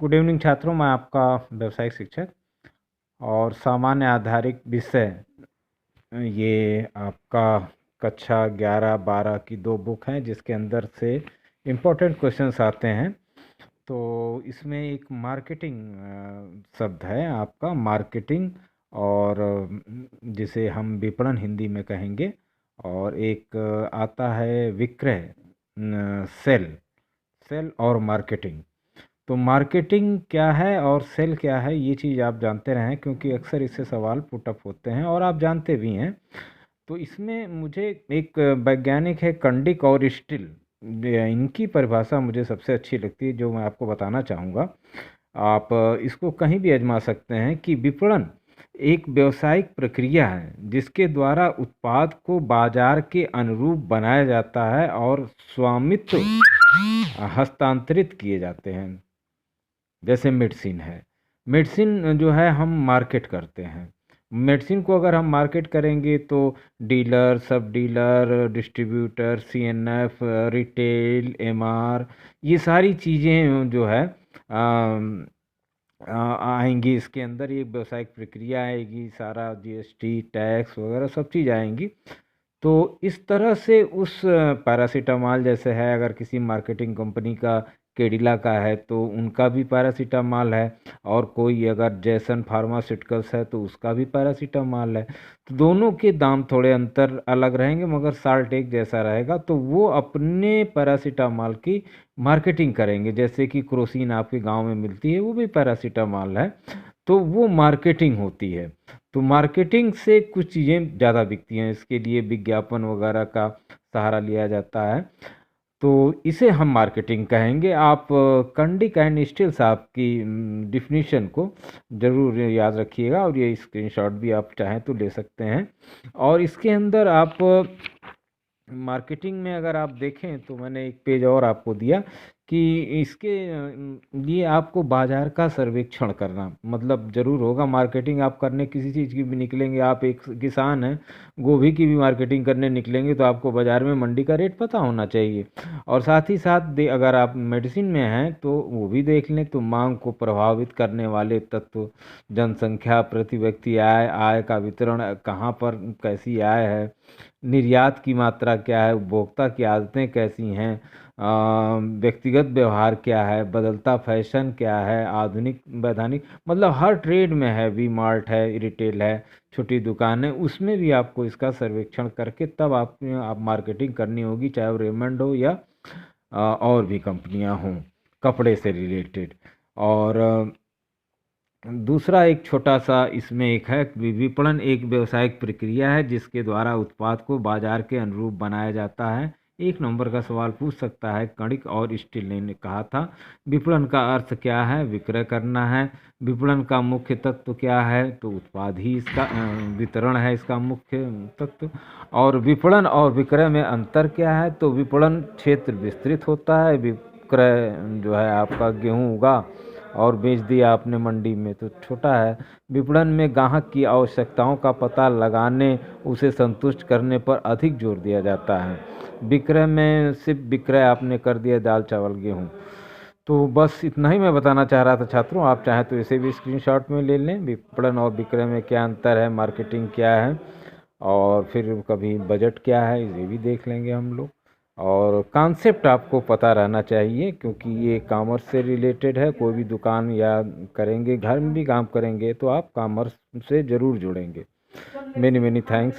Good evening छात्रों, मैं आपका व्यवसायिक शिक्षक और सामान्य आधारित विषय ये आपका कक्षा 11-12 की 2 बुक हैं जिसके अंदर से इम्पोर्टेंट क्वेश्चंस आते हैं। तो इसमें एक मार्केटिंग शब्द है आपका मार्केटिंग, और जिसे हम विपणन हिंदी में कहेंगे, और एक आता है विक्रय, सेल और मार्केटिंग। तो मार्केटिंग क्या है और सेल क्या है, ये चीज़ आप जानते रहें, क्योंकि अक्सर इससे सवाल पुटअप होते हैं और आप जानते भी हैं। तो इसमें मुझे एक वैज्ञानिक है कंडिक और स्टिल, इनकी परिभाषा मुझे सबसे अच्छी लगती है, जो मैं आपको बताना चाहूँगा। आप इसको कहीं भी आजमा सकते हैं कि विपणन एक व्यावसायिक प्रक्रिया है जिसके द्वारा उत्पाद को बाजार के अनुरूप बनाया जाता है और स्वामित्व हस्तांतरित किए जाते हैं। जैसे मेडिसिन है, मेडिसिन जो है हम मार्केट करते हैं। मेडिसिन को अगर हम मार्केट करेंगे तो डीलर, सब dealer, distributor, CNF, retail, MR, ये सारी चीज़ें जो है आएंगी इसके अंदर। ये व्यावसायिक प्रक्रिया आएगी, सारा जीएसटी, टैक्स वगैरह सब चीज़ आएंगी। तो इस तरह से उस पैरासीटामॉल जैसे है, अगर किसी मार्केटिंग कंपनी का केडिला का है तो उनका भी पैरासीटामॉल है, और कोई अगर जैसन फार्मास्यूटिकल्स है तो उसका भी पैरासीटामॉल है। तो दोनों के दाम थोड़े अंतर अलग रहेंगे मगर साल्ट एक जैसा रहेगा। तो वो अपने पैरासीटामॉल की मार्केटिंग करेंगे। जैसे कि क्रोसिन आपके गांव में मिलती है, वो भी पैरासीटामॉल है, तो वो मार्केटिंग होती है। तो मार्केटिंग से कुछ चीज़ें ज़्यादा बिकती हैं, इसके लिए विज्ञापन वगैरह का सहारा लिया जाता है। तो इसे हम मार्केटिंग कहेंगे। आप कंडिक एंड स्टिल साहब की डिफिनीशन को ज़रूर याद रखिएगा, और ये स्क्रीनशॉट भी आप चाहें तो ले सकते हैं। और इसके अंदर आप मार्केटिंग में अगर आप देखें तो मैंने एक पेज और आपको दिया कि इसके लिए आपको बाजार का सर्वेक्षण करना मतलब ज़रूर होगा। मार्केटिंग आप करने किसी चीज़ की भी निकलेंगे, आप एक किसान हैं, गोभी की भी मार्केटिंग करने निकलेंगे तो आपको बाज़ार में मंडी का रेट पता होना चाहिए। और साथ ही साथ अगर आप मेडिसिन में हैं तो वो भी देख लें। तो मांग को प्रभावित करने वाले तत्व, जनसंख्या, प्रति व्यक्ति आय, आय का वितरण कहाँ पर कैसी आय है, निर्यात की मात्रा क्या है, उपभोक्ता की आदतें कैसी हैं, व्यक्तिगत व्यवहार क्या है, बदलता फैशन क्या है, आधुनिक वैधानिक, मतलब हर ट्रेड में है, वी मार्ट है, रिटेल है, छोटी दुकान है, उसमें भी आपको इसका सर्वेक्षण करके तब आप मार्केटिंग करनी होगी, चाहे वो रेमंड हो या और भी कंपनियां हों कपड़े से रिलेटेड। और दूसरा एक छोटा सा इसमें एक है, विपणन एक व्यावसायिक प्रक्रिया है जिसके द्वारा उत्पाद को बाजार के अनुरूप बनाया जाता है। 1 नंबर का सवाल पूछ सकता है, कणिक और स्टील ने कहा था। विपणन का अर्थ क्या है? विक्रय करना है। विपणन का मुख्य तत्व क्या है? तो उत्पाद ही इसका वितरण है, इसका मुख्य तत्व। और विपणन और विक्रय में अंतर क्या है? तो विपणन क्षेत्र विस्तृत होता है, विक्रय जो है आपका गेहूँ उगा और बेच दिया आपने मंडी में तो छोटा है। विपणन में ग्राहक की आवश्यकताओं का पता लगाने, उसे संतुष्ट करने पर अधिक जोर दिया जाता है। विक्रय में सिर्फ विक्रय आपने कर दिया दाल चावल गेहूँ। तो बस इतना ही मैं बताना चाह रहा था छात्रों। आप चाहें तो इसे भी स्क्रीनशॉट में ले लें, विपणन और विक्रय में क्या अंतर है, मार्केटिंग क्या है, और फिर कभी बजट क्या है, इसे भी देख लेंगे हम लोग। और कॉन्सेप्ट आपको पता रहना चाहिए क्योंकि ये कॉमर्स से रिलेटेड है। कोई भी दुकान या करेंगे, घर में भी काम करेंगे तो आप कॉमर्स से ज़रूर जुड़ेंगे। Many many thanks.